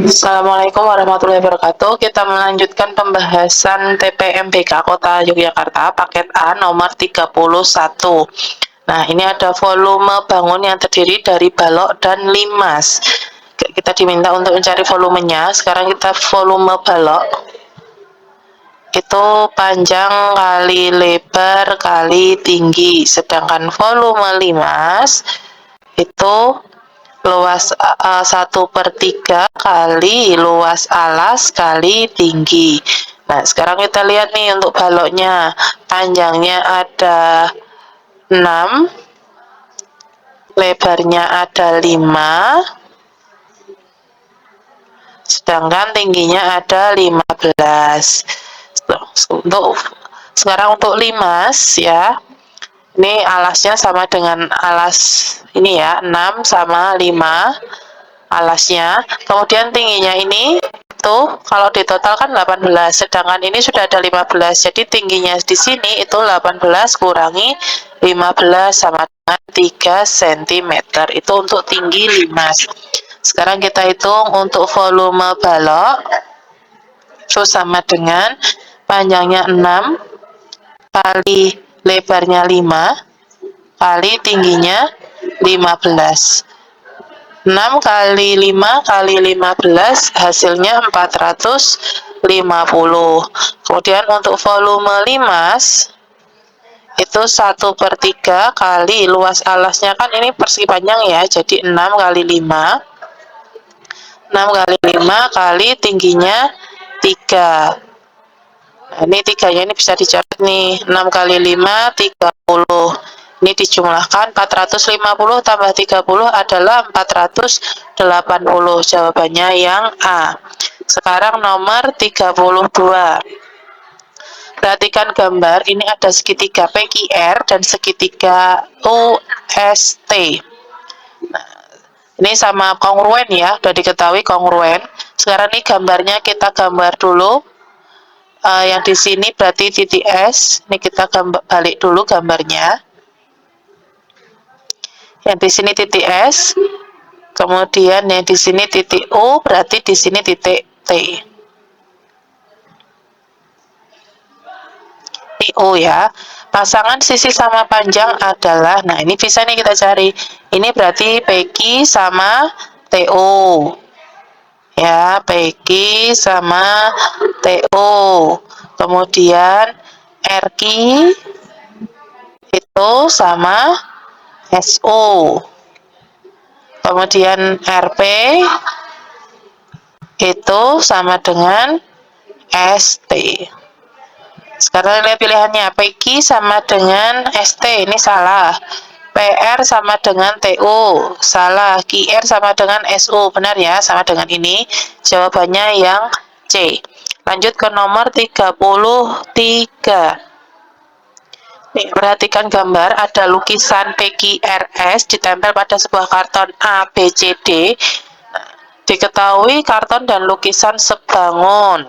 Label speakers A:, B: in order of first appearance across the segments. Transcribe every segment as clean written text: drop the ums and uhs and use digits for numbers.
A: Assalamualaikum warahmatullahi wabarakatuh. Kita melanjutkan pembahasan TPMBK Kota Yogyakarta paket A nomor 31. Nah, ini ada volume bangun yang terdiri dari balok dan limas. Kita diminta untuk mencari volumenya. Sekarang kita volume balok itu panjang kali lebar kali tinggi, sedangkan volume limas itu luas 1/3 kali luas alas kali tinggi. Nah, sekarang kita lihat nih untuk baloknya. Panjangnya ada 6, lebarnya ada 5, sedangkan tingginya ada 15. Untuk limas ya. Ini alasnya sama dengan alas ini ya, 6 sama 5 alasnya. Kemudian tingginya ini tuh kalau ditotal kan 18, sedangkan ini sudah ada 15. Jadi tingginya di sini itu 18 kurangi 15 sama dengan 3 cm. Itu untuk tinggi limas. Sekarang kita hitung untuk volume balok. Itu sama dengan panjangnya 6 kali lebarnya 5 kali tingginya 15. 6 kali 5 kali 15 hasilnya 450. Kemudian untuk volume limas itu 1/3 kali luas alasnya, kan ini persegi panjang ya, jadi 6 kali 5 kali tingginya 3. Nah, ini 3-nya ini bisa dicatat nih, 6 kali 5 30. Ini dijumlahkan 450 tambah 30 adalah 480. Jawabannya yang A. Sekarang nomor 32. Perhatikan gambar, ini ada segitiga PQR dan segitiga UST. Nah, ini sama kongruen ya, sudah diketahui kongruen. Sekarang ini gambarnya kita gambar dulu. Yang di sini berarti titik S. Ini kita balik dulu gambarnya. Yang di sini titik S. Kemudian yang di sini titik U, berarti di sini titik T. Ini U ya. Pasangan sisi sama panjang adalah, nah ini bisa nih kita cari. Ini berarti PQ sama TO. Ya, PQ sama TO. Kemudian RQ itu sama SO. Kemudian RP itu sama dengan ST. Sekarang lihat pilihannya, PQ sama dengan ST, ini salah. PR sama dengan TO, salah. QR sama dengan SO, benar ya, sama dengan ini. Jawabannya yang C. Lanjut ke nomor 33. Nih, perhatikan gambar, ada lukisan PQRS ditempel pada sebuah karton ABCD. Diketahui karton dan lukisan sebangun.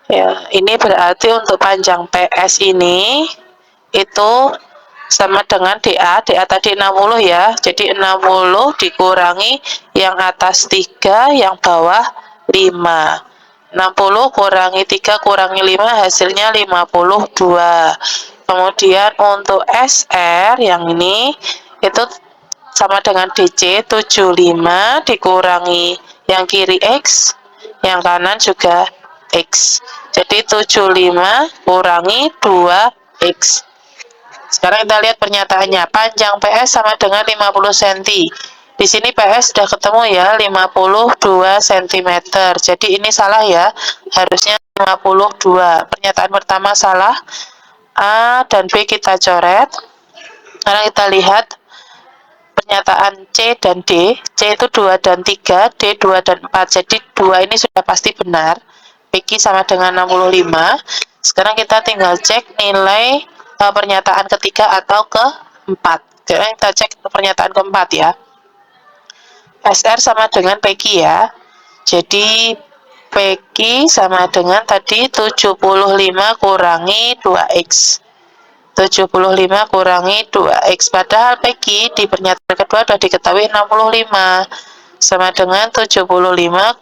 A: Ya, ini berarti untuk panjang PS ini itu sama dengan DA tadi 60 ya, jadi 60 dikurangi yang atas 3, yang bawah 5. 60 kurangi 3 kurangi 5 hasilnya 52. Kemudian untuk SR yang ini itu sama dengan DC, 75 dikurangi yang kiri X, yang kanan juga X. Jadi 75 kurangi 2X. Sekarang kita lihat pernyataannya. Panjang PS sama dengan 50 cm. Di sini PS sudah ketemu ya, 52 cm. Jadi ini salah ya, harusnya 52. Pernyataan pertama salah. A dan B kita coret. Sekarang kita lihat pernyataan C dan D. C itu 2 dan 3, D 2 dan 4. Jadi 2 ini sudah pasti benar. PQ sama dengan 65. Sekarang kita tinggal cek nilai pernyataan ketiga atau keempat. Jadi kita cek pernyataan keempat ya. SR sama dengan PQ ya. Jadi PQ sama dengan tadi 75 kurangi 2X. 75 kurangi 2X. Padahal PQ di pernyataan kedua sudah diketahui 65. sama dengan 75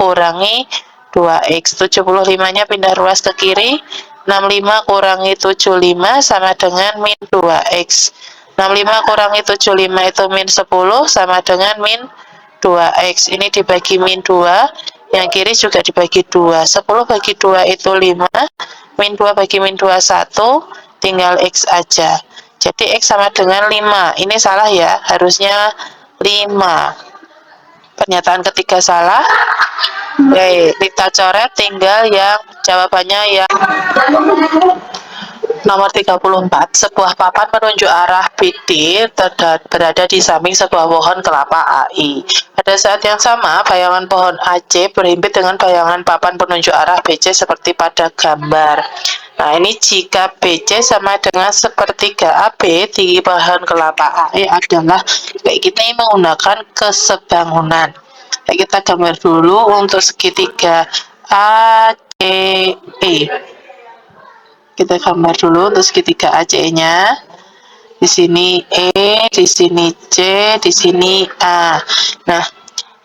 A: kurangi 2X. 75-nya pindah ruas ke kiri. 65 kurangi 75 sama dengan min 2X. 65 kurangi 75 itu min 10 sama dengan min 2X. Ini dibagi min 2. Yang kiri juga dibagi 2. 10 bagi 2 itu 5. Min 2 bagi min 2 1. Tinggal X aja. Jadi X sama dengan 5. Ini salah ya. Harusnya 5. Pernyataan ketiga salah. Oke, kita coret, tinggal yang jawabannya yang nomor 34. Sebuah papan menunjuk arah BD berada di samping sebuah pohon kelapa AI. Pada saat yang sama, bayangan pohon AC berhimpit dengan bayangan papan penunjuk arah BC seperti pada gambar. Nah, ini jika BC sama dengan sepertiga AB di pohon kelapa AI adalah kayak kita ini menggunakan kesebangunan. Kita gambar dulu untuk segitiga ACE. Kita gambar dulu untuk segitiga ACE-nya. Di sini E, di sini C, di sini A. Nah,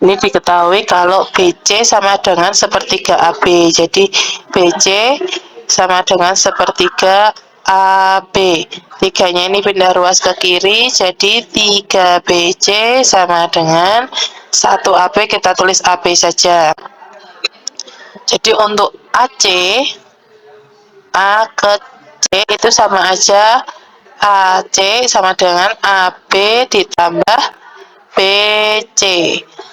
A: ini diketahui kalau BC sama dengan sepertiga AB. Jadi BC sama dengan sepertiga AB. Tiganya ini pindah ruas ke kiri, jadi 3BC sama dengan 1AB, kita tulis AB saja. Jadi untuk AC, A ke C itu sama aja, AC sama dengan AB ditambah BC.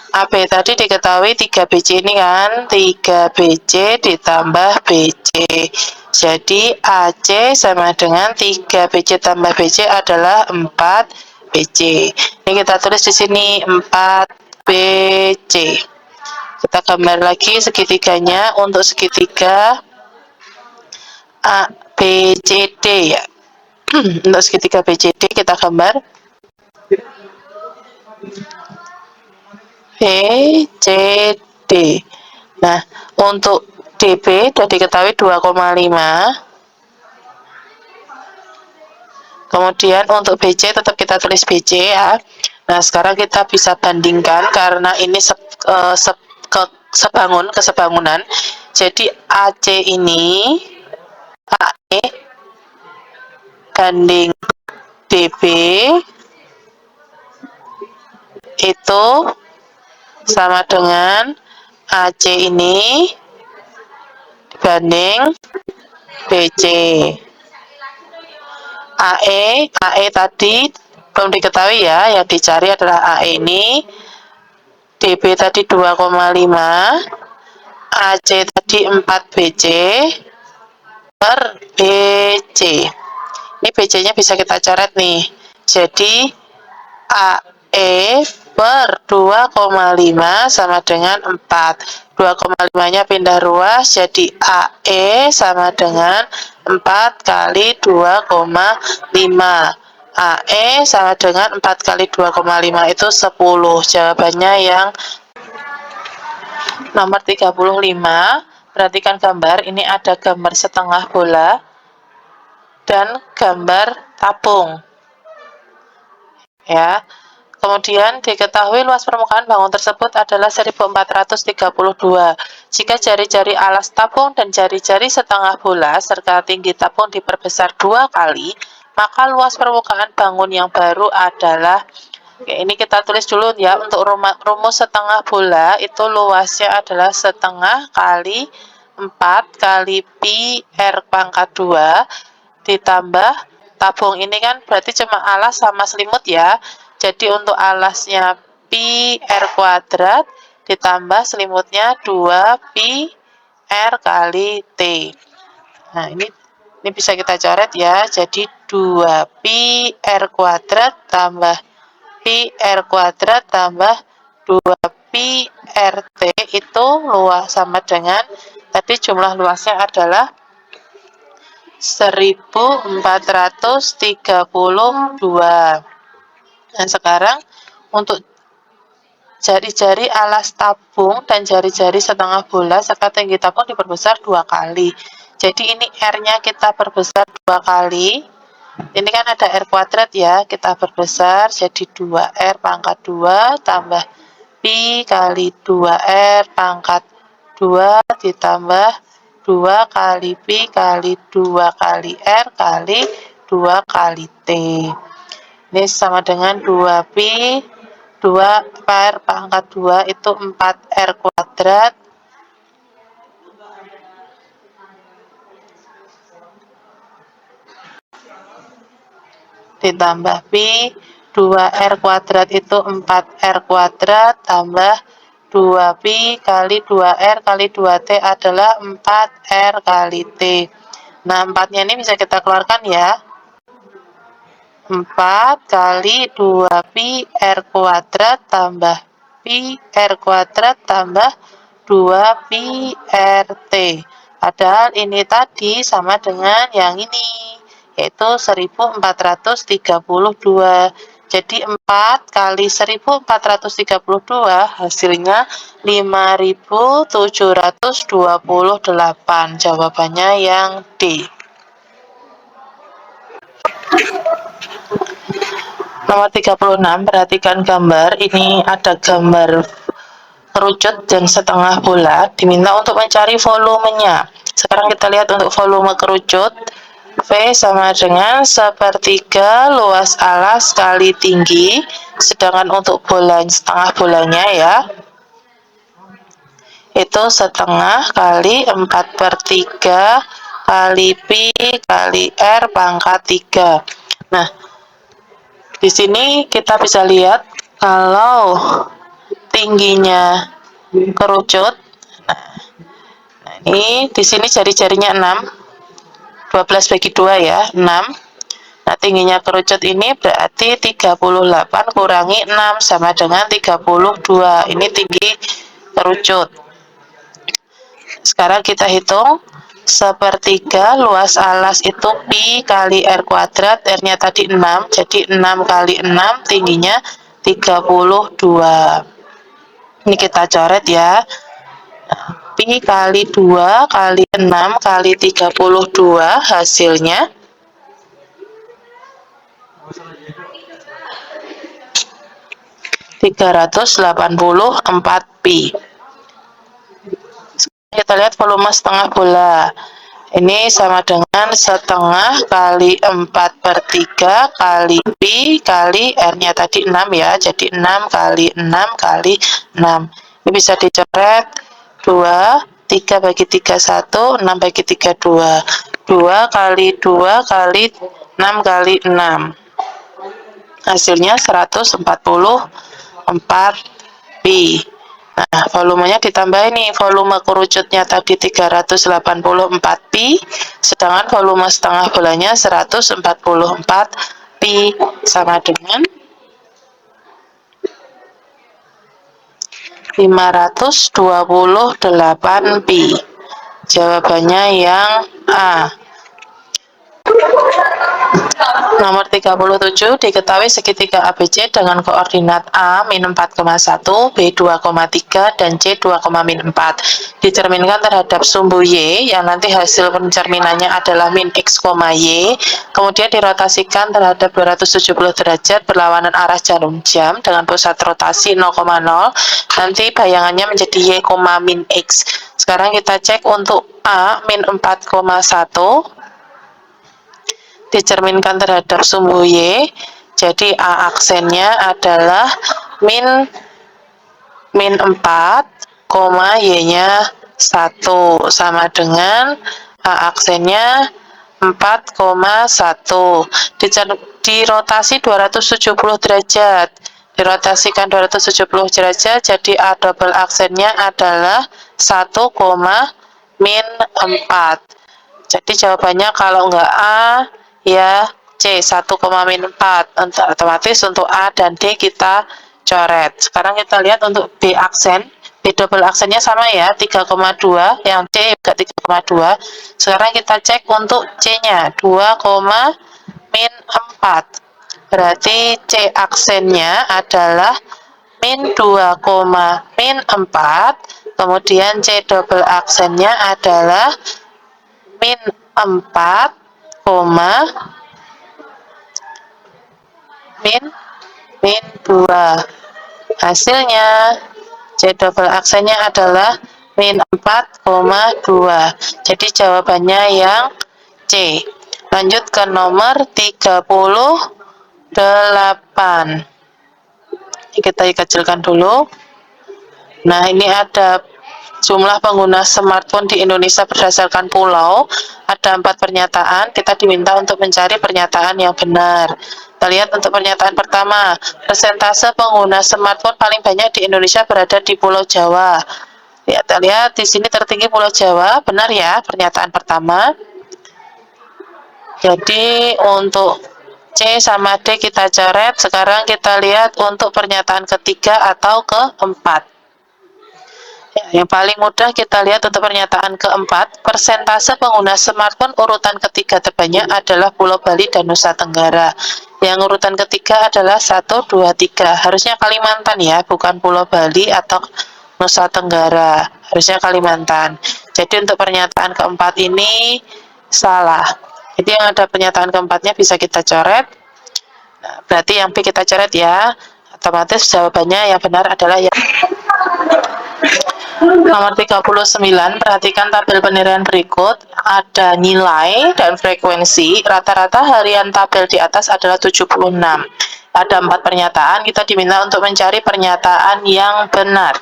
A: AB tadi diketahui 3BC ini kan, 3BC ditambah BC. Jadi AC sama dengan 3BC tambah BC adalah 4BC. Ini kita tulis di sini 4BC. Kita gambar lagi segitiganya. Untuk segitiga ABCD ya. Untuk segitiga BCD kita gambar BCD. Nah, untuk DB sudah diketahui 2,5. Kemudian untuk BC tetap kita tulis BC ya. Nah, sekarang kita bisa bandingkan karena ini kesebangunan. Jadi AC ini AE banding DB itu sama dengan AC ini dibanding BC. AE tadi belum diketahui ya, yang dicari adalah AE ini. DB tadi 2,5, AC tadi 4BC per BC. Ini BC-nya bisa kita coret nih. Jadi AE per 2,5 sama dengan 4. 2,5-nya pindah ruas, jadi AE sama dengan 4 kali 2,5. AE sama dengan 4 kali 2,5 itu 10. Jawabannya yang nomor 35. Perhatikan gambar, ini ada gambar setengah bola dan gambar tabung. Ya. Kemudian diketahui luas permukaan bangun tersebut adalah 1432. Jika jari-jari alas tabung dan jari-jari setengah bola serta tinggi tabung diperbesar 2 kali, maka luas permukaan bangun yang baru adalah, oke, ini kita tulis dulu ya. Untuk rumus setengah bola itu luasnya adalah setengah kali 4 kali pi R pangkat 2 ditambah tabung ini kan berarti cuma alas sama selimut ya. Jadi untuk alasnya pi R kuadrat ditambah selimutnya 2 pi R kali T. Nah, ini bisa kita coret ya. Jadi 2 pi R kuadrat tambah pi R kuadrat tambah 2 pi RT itu luas sama dengan tadi jumlah luasnya adalah 1432. Nah, sekarang untuk jari-jari alas tabung dan jari-jari setengah bola serta tinggi tabung diperbesar 2 kali. Jadi ini R-nya kita perbesar 2 kali. Ini kan ada R kuadrat ya, kita perbesar jadi 2R pangkat 2 tambah pi pi kali 2R pangkat 2 ditambah 2 kali pi kali 2 kali R kali 2 kali T. Ini sama dengan 2 pi 2 per pangkat 2 itu 4R kuadrat ditambah pi 2R kuadrat itu 4R kuadrat tambah 2 pi kali 2R kali 2T adalah 4R kali T. Nah, 4-nya ini bisa kita keluarkan ya. 4 kali 2 pi R kuadrat tambah pi R kuadrat tambah 2 pi RT. Padahal ini tadi sama dengan yang ini, yaitu 1432. Jadi 4 kali 1432 hasilnya 5728. Jawabannya yang D. Nomor 36, perhatikan gambar. Ini ada gambar kerucut dan setengah bulat. Diminta untuk mencari volumenya. Sekarang kita lihat untuk volume kerucut. V sama dengan sepertiga luas alas kali tinggi. Sedangkan untuk bola setengah bolanya ya, itu setengah kali 4/3 kali pi kali R pangkat 3. Nah, di sini kita bisa lihat kalau tingginya kerucut. Nah, ini di sini jari-jarinya 6. 12 bagi 2 ya, 6. Nah, tingginya kerucut ini berarti 38 kurangi 6 sama dengan 32. Ini tinggi kerucut. Sekarang kita hitung. Sepertiga luas alas itu pi kali R kuadrat, R-nya tadi 6, jadi 6 kali 6 tingginya 32. Ini kita coret ya. Pi kali 2 kali 6 kali 32 hasilnya 384 pi. Kita lihat volume setengah bola. Ini sama dengan setengah kali 4/3 kali pi kali R-nya tadi 6 ya. Jadi 6 kali 6 kali 6. Ini bisa dicoret 2, 3 bagi 3 1, 6 bagi 3 2. 2 kali 2 kali 6 kali 6. Hasilnya 144 pi. Nah, volumenya ditambah ini, volume kerucutnya tadi 384 pi, sedangkan volume setengah bolanya 144 pi, sama dengan 528 pi. Jawabannya yang A. Nomor 37, diketahui segitiga ABC dengan koordinat A min 4,1, B 2,3, dan C 2,4. Dicerminkan terhadap sumbu Y, yang nanti hasil pencerminannya adalah min X, Y, kemudian dirotasikan terhadap 270 derajat berlawanan arah jarum jam dengan pusat rotasi 0,0, nanti bayangannya menjadi Y, min X. Sekarang kita cek untuk A min 4,1, dicerminkan terhadap sumbu Y, jadi A aksennya adalah min 4, Y-nya 1, sama dengan A aksennya 4,1. Dirotasi 270 derajat. Dirotasikan 270 derajat, jadi A double aksennya adalah 1, min 4. Jadi jawabannya kalau enggak A, ya C 1, min 4. Otomatis untuk A dan D kita coret. Sekarang kita lihat untuk B aksen. B double aksennya sama ya, 3,2. Yang C juga 3,2. Sekarang kita cek untuk C-nya 2, min 4. Berarti C aksennya adalah min 2, min 4. Kemudian C double aksennya adalah min 4, min 2. Hasilnya C double aksennya adalah min 4,2. Jadi jawabannya yang C. Lanjut ke nomor 38. Kita kecilkan dulu. Nah, ini ada jumlah pengguna smartphone di Indonesia berdasarkan pulau. Ada 4 pernyataan. Kita diminta untuk mencari pernyataan yang benar. Kita lihat untuk pernyataan pertama. Persentase pengguna smartphone paling banyak di Indonesia berada di Pulau Jawa. Ya, kita lihat di sini tertinggi Pulau Jawa. Benar ya, pernyataan pertama. Jadi untuk C sama D kita coret. Sekarang kita lihat untuk pernyataan ketiga atau keempat. Ya, yang paling mudah kita lihat untuk pernyataan keempat, persentase pengguna smartphone urutan ketiga terbanyak adalah Pulau Bali dan Nusa Tenggara. Yang urutan ketiga adalah 1, 2, 3. Harusnya Kalimantan ya, bukan Pulau Bali atau Nusa Tenggara. Harusnya Kalimantan. Jadi untuk pernyataan keempat ini salah. Jadi yang ada pernyataan keempatnya bisa kita coret. Nah, berarti yang B kita coret ya. Otomatis jawabannya yang benar adalah yang nomor 39, perhatikan tabel penilaian berikut. Ada nilai dan frekuensi. Rata-rata harian tabel di atas adalah 76. Ada 4 pernyataan, kita diminta untuk mencari pernyataan yang benar.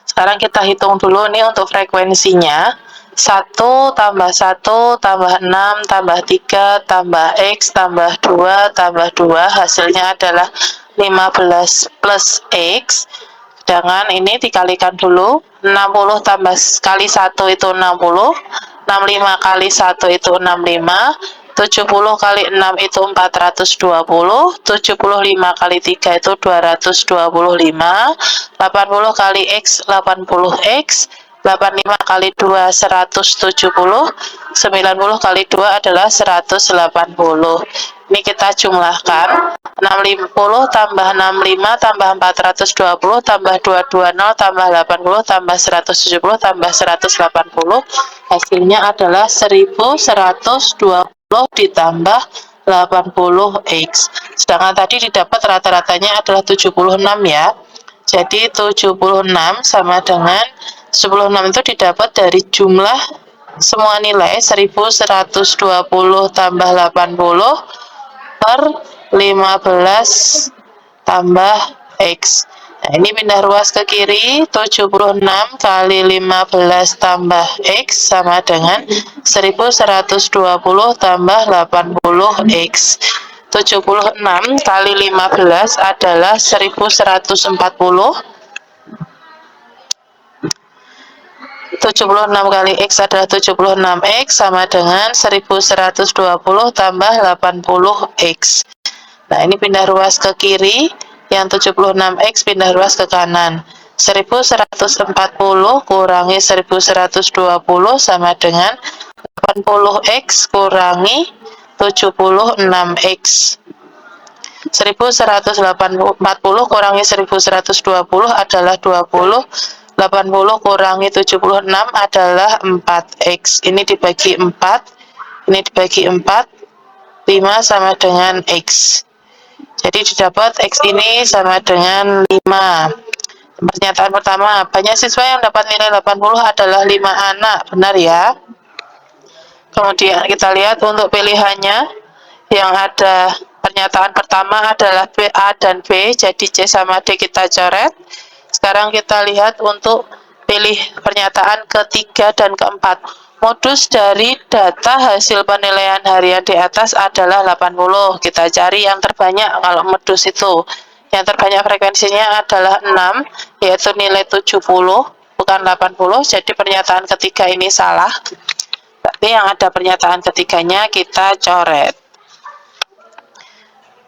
A: Sekarang kita hitung dulu nih untuk frekuensinya. 1 tambah 1 tambah 6 tambah 3 tambah X tambah 2 tambah 2 hasilnya adalah 15 plus X. Sedangkan ini dikalikan dulu, 60 tambah kali 1 itu 60, 65 kali 1 itu 65, 70 kali 6 itu 420, 75 kali 3 itu 225, 80 kali X 80X, 85 kali 2 170, 90 kali 2 adalah 180. Ini kita jumlahkan. 60 tambah 65 tambah 420 tambah 220 tambah 80 tambah 170 tambah 180 hasilnya adalah 1120 ditambah 80X. Sedangkan tadi didapat rata-ratanya adalah 76 ya. Jadi 76 sama dengan 76 itu didapat dari jumlah semua nilai 1120 tambah 80 per 15 tambah X. Nah, ini pindah ruas ke kiri, 76 kali 15 tambah X sama dengan 1120 tambah 80X. 76 kali 15 adalah 1140. 76 kali X adalah 76X sama dengan 1120 tambah 80X. Nah, ini pindah ruas ke kiri, yang 76X pindah ruas ke kanan. 1140 kurangi 1120 sama dengan 80X kurangi 76X. 1140 kurangi 1120 adalah 20, 80 kurangi 76 adalah 4X. Ini dibagi 4, ini dibagi 4, 5 sama dengan X. Jadi didapat X ini sama dengan 5. Pernyataan pertama, banyak siswa yang dapat nilai 80 adalah 5 anak. Benar ya? Kemudian kita lihat untuk pilihannya, yang ada pernyataan pertama adalah B, A, dan B, jadi C sama D kita coret. Sekarang kita lihat untuk pilih pernyataan ketiga dan keempat. Modus dari data hasil penilaian harian di atas adalah 80. Kita cari yang terbanyak kalau modus itu. Yang terbanyak frekuensinya adalah 6, yaitu nilai 70, bukan 80. Jadi pernyataan ketiga ini salah. Berarti yang ada pernyataan ketiganya kita coret.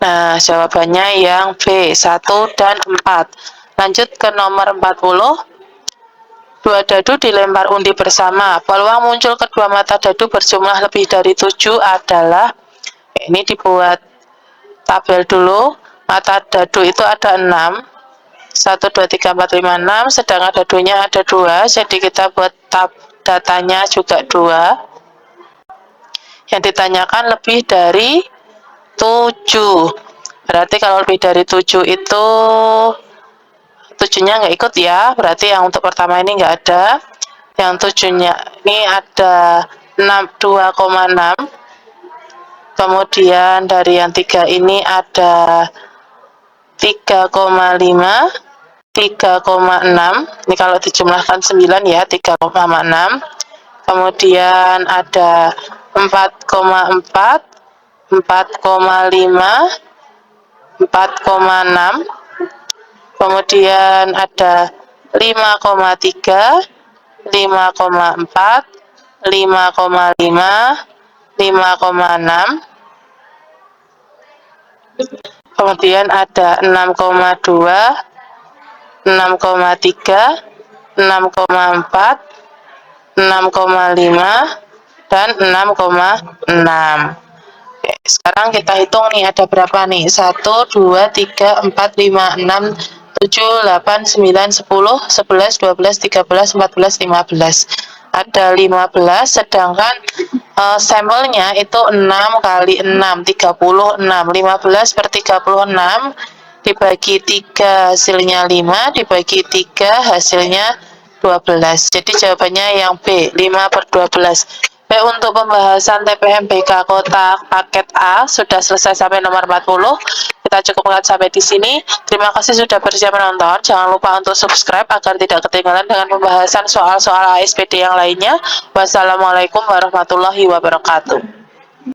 A: Nah, jawabannya yang B, 1 dan 4. Lanjut ke nomor 40. Dua dadu dilempar undi bersama. Peluang muncul kedua mata dadu berjumlah lebih dari 7 adalah, ini dibuat tabel dulu. Mata dadu itu ada 6. 1, 2, 3, 4, 5, 6. Sedangkan dadunya ada 2. Jadi kita buat datanya juga 2. Yang ditanyakan lebih dari 7. Berarti kalau lebih dari 7 itu 7-nya nggak ikut ya, berarti yang untuk pertama ini nggak ada. Yang 7-nya ini ada 2,6. Kemudian dari yang 3 ini ada 3,5, 3,6. Ini kalau dijumlahkan 9 ya, 3,6. Kemudian ada 4,4, 4,5, 4,6. Kemudian ada 5,3, 5,4, 5,5, 5,6. Kemudian ada 6,2, 6,3, 6,4, 6,5, dan 6,6. Oke, sekarang kita hitung nih ada berapa nih? 1, 2, 3, 4, 5, 6, 7, 8, 9, 10, 11, 12, 13, 14, 15. Ada 15, sedangkan sampelnya itu 6 kali 6, 36. 15 per 36 dibagi 3 hasilnya 5, dibagi 3 hasilnya 12. Jadi jawabannya yang B, 5 per 12. Baik, untuk pembahasan TPMBK kotak paket A sudah selesai sampai nomor 40. Kita cukupkan sampai di sini. Terima kasih sudah bersedia menonton. Jangan lupa untuk subscribe agar tidak ketinggalan dengan pembahasan soal-soal ASPD yang lainnya. Wassalamualaikum warahmatullahi wabarakatuh.